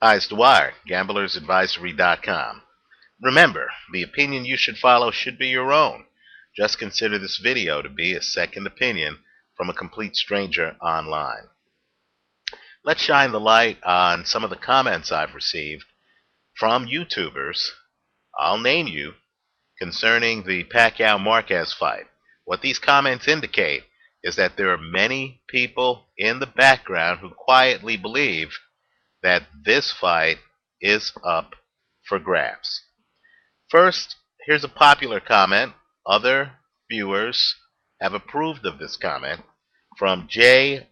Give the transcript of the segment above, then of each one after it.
Hi, it's Dwyer, GamblersAdvisory.com. Remember, the opinion you should follow should be your own. Just consider this video to be a second opinion from a complete stranger online. Let's shine the light on some of the comments I've received from YouTubers, I'll name you, concerning the Pacquiao-Marquez fight. What these comments indicate is that there are many people in the background who quietly believe that this fight is up for grabs. First, here's a popular comment. Other viewers have approved of this comment from J.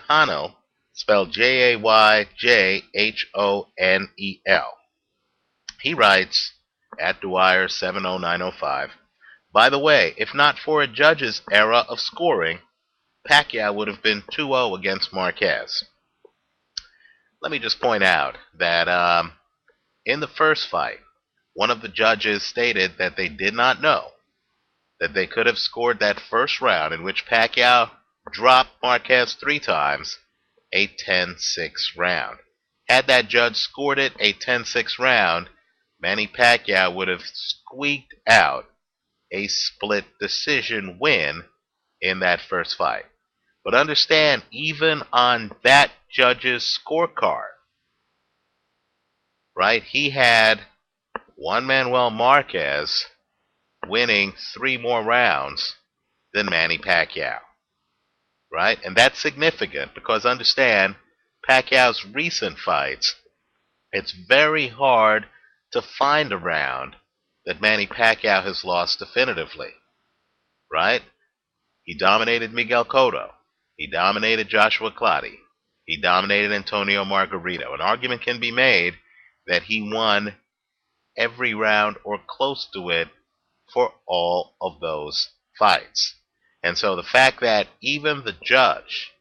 Hanel, spelled Jayjhonel. He writes at Dwyer 70905, by the way, if not for a judge's era of scoring, Pacquiao would have been 2-0 against Marquez. Let me just point out that in the first fight, one of the judges stated that they did not know that they could have scored that first round in which Pacquiao dropped Marquez 3 times, a 10-6 round. Had that judge scored it a 10-6 round, Manny Pacquiao would have squeaked out a split decision win in that first fight. But understand, even on that judge's scorecard, right, he had Juan Manuel Marquez winning 3 more rounds than Manny Pacquiao, right? And that's significant because understand, Pacquiao's recent fights, it's very hard to find a round that Manny Pacquiao has lost definitively, right? He dominated Miguel Cotto. He dominated Joshua Clottey. He dominated Antonio Margarito. An argument can be made that he won every round or close to it for all of those fights. And so the fact that even the judge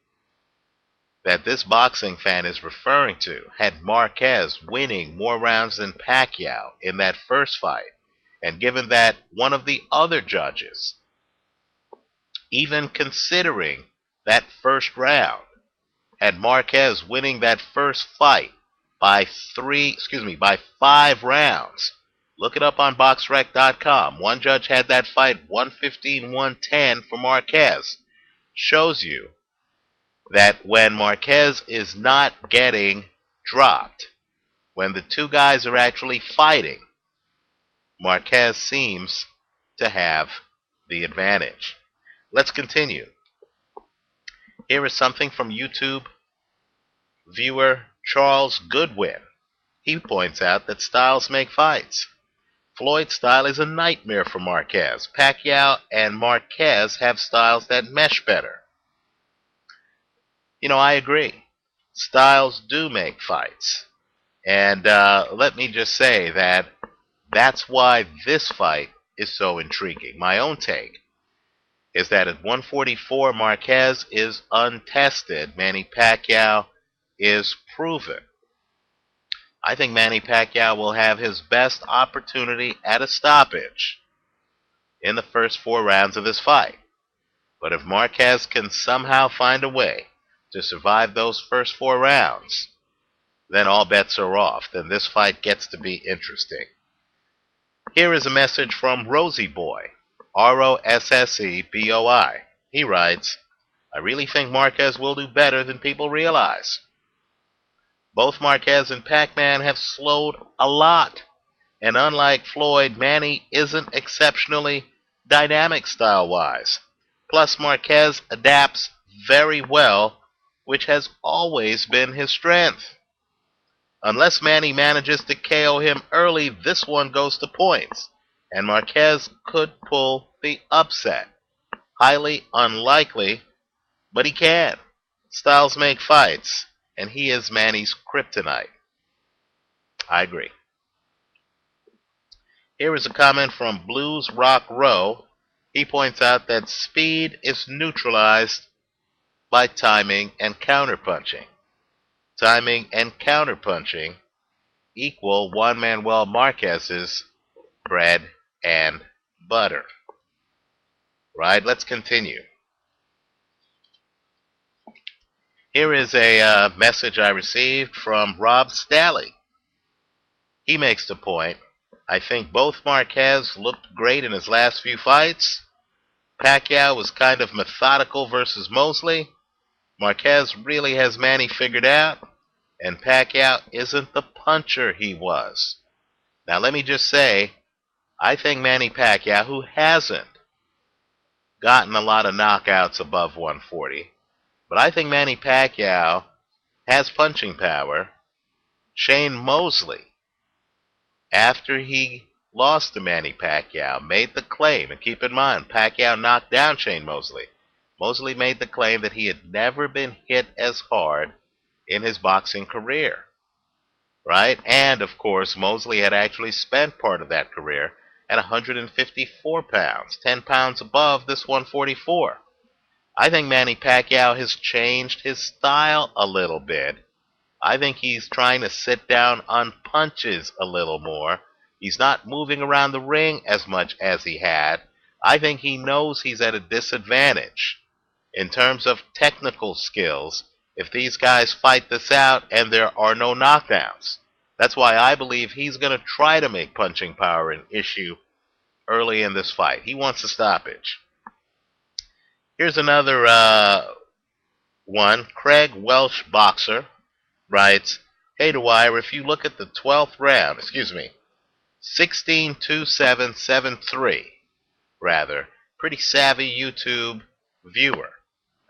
that this boxing fan is referring to had Marquez winning more rounds than Pacquiao in that first fight, and given that one of the other judges, even considering that first round, had Marquez winning that first fight by 5 rounds. Look it up on BoxRec.com. One judge had that fight 115-110 for Marquez. Shows you that when Marquez is not getting dropped, when the two guys are actually fighting, Marquez seems to have the advantage. Let's continue. Here is something from YouTube viewer Charles Goodwin. He points out that styles make fights. Floyd's style is a nightmare for Marquez. Pacquiao and Marquez have styles that mesh better. You know, I agree. Styles do make fights. And let me just say that that's why this fight is so intriguing. My own take is that at 144, Marquez is untested. Manny Pacquiao is proven. I think Manny Pacquiao will have his best opportunity at a stoppage in the first 4 rounds of this fight. But if Marquez can somehow find a way to survive those first 4 rounds, then all bets are off. Then this fight gets to be interesting. Here is a message from Rosie Boy, Rosseboi. He writes, I really think Marquez will do better than people realize. Both Marquez and Pac-Man have slowed a lot. And unlike Floyd, Manny isn't exceptionally dynamic style-wise. Plus, Marquez adapts very well, which has always been his strength. Unless Manny manages to KO him early, this one goes to points, and Marquez could pull the upset. Highly unlikely, but he can. Styles make fights, and he is Manny's kryptonite. I agree. Here is a comment from Blues Rock Row. He points out that speed is neutralized by timing and counterpunching. Timing and counterpunching equal Juan Manuel Marquez's bread and butter. Right, let's continue. Here is a message I received from Rob Stalley. He makes the point, I think both Marquez looked great in his last few fights. Pacquiao was kind of methodical versus Mosley. Marquez really has Manny figured out, and Pacquiao isn't the puncher he was. Now let me just say, I think Manny Pacquiao, who hasn't gotten a lot of knockouts above 140, but I think Manny Pacquiao has punching power. Shane Mosley, after he lost to Manny Pacquiao, made the claim, and keep in mind, Pacquiao knocked down Shane Mosley. Mosley made the claim that he had never been hit as hard in his boxing career, right? And, of course, Mosley had actually spent part of that career at 154 pounds, 10 pounds above this 144. I think Manny Pacquiao has changed his style a little bit. I think he's trying to sit down on punches a little more. He's not moving around the ring as much as he had. I think he knows he's at a disadvantage in terms of technical skills if these guys fight this out and there are no knockdowns. That's why I believe he's going to try to make punching power an issue early in this fight. He wants a stoppage. Here's another one. Craig Welsh Boxer writes, hey Dwyer, if you look at the 12th round, 16-2-7-7-3, rather, pretty savvy YouTube viewer.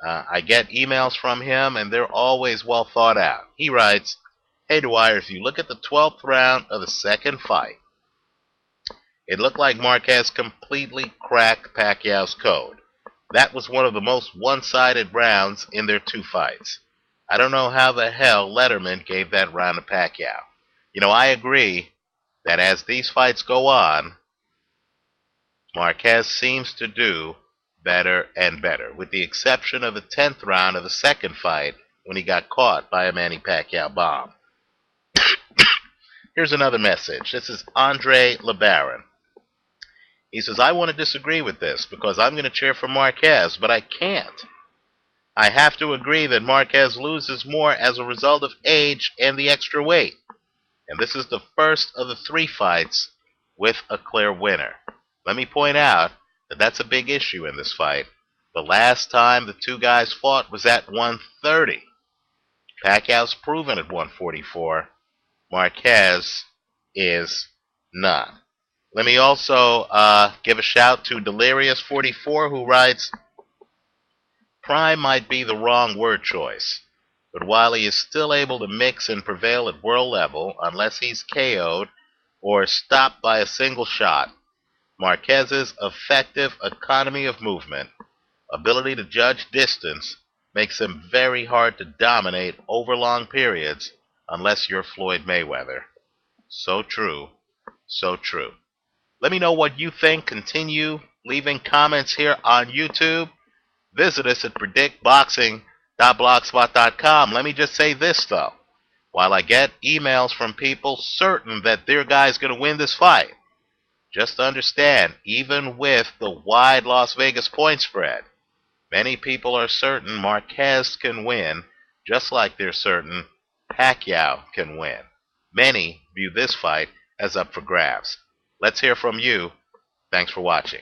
I get emails from him and they're always well thought out. He writes, hey Dwyer, if you look at the 12th round of the second fight, it looked like Marquez completely cracked Pacquiao's code. That was one of the most one-sided rounds in their two fights. I don't know how the hell Letterman gave that round to Pacquiao. You know, I agree that as these fights go on, Marquez seems to do better and better, with the exception of the 10th round of the second fight when he got caught by a Manny Pacquiao bomb. Here's another message. This is Andre LeBaron. He says, I want to disagree with this because I'm going to cheer for Marquez, but I can't. I have to agree that Marquez loses more as a result of age and the extra weight. And this is the first of the 3 fights with a clear winner. Let me point out that that's a big issue in this fight. The last time the two guys fought was at 130. Pacquiao's proven at 144. Marquez is not. Let me also give a shout to Delirious44, who writes, prime might be the wrong word choice, but while he is still able to mix and prevail at world level, unless he's KO'd or stopped by a single shot, Marquez's effective economy of movement, ability to judge distance, makes him very hard to dominate over long periods unless you're Floyd Mayweather. So true, so true. Let me know what you think. Continue leaving comments here on YouTube. Visit us at predictboxing.blogspot.com. Let me just say this, though. While I get emails from people certain that their guy's going to win this fight, just understand, even with the wide Las Vegas point spread, many people are certain Marquez can win, just like they're certain Pacquiao can win. Many view this fight as up for grabs. Let's hear from you. Thanks for watching.